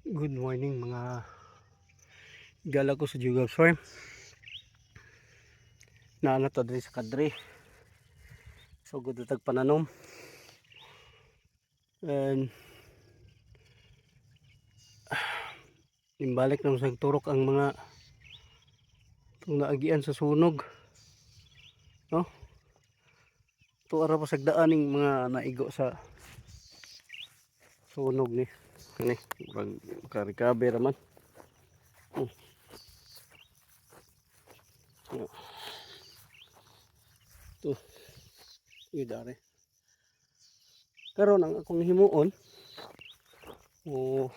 Good morning mga gala ko sa Jugab Farm. Naana to diri sa kadre. So good tag pananom. And imbalik na sa turok ang mga itong naagian sa sunog. No? Ito ara pa sagdaaning mga naigo sa sunog ni. Kani, maka-recover man. Ito, idare. Karon ang akong himuon,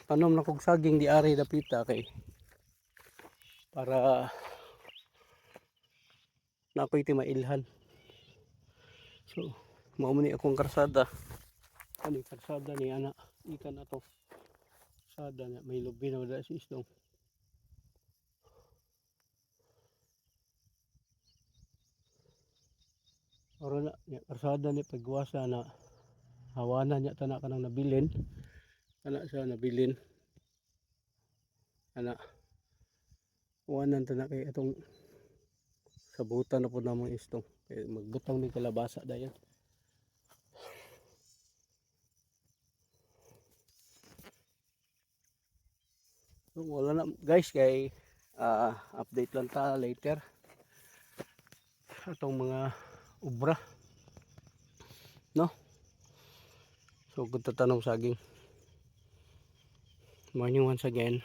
tanom na kog saging di ari dapita kay para na ako'y mailhan. So, mao man ni akong karsada. Ano karsada ni ana ikan na to. Karsada na may lubi na wala si isdong. Oro na karsada ni pagwasa na hawanan niya tanak kanang nabilin. Ana siya nabilin. Ana hawanan tanak kay atong sabutan na po namang istong. Kaya magbutang ni kalabasa dayon. So, wala na guys kay update lang ta later atong mga ubra, no? So good tatanong saging. Morning once again.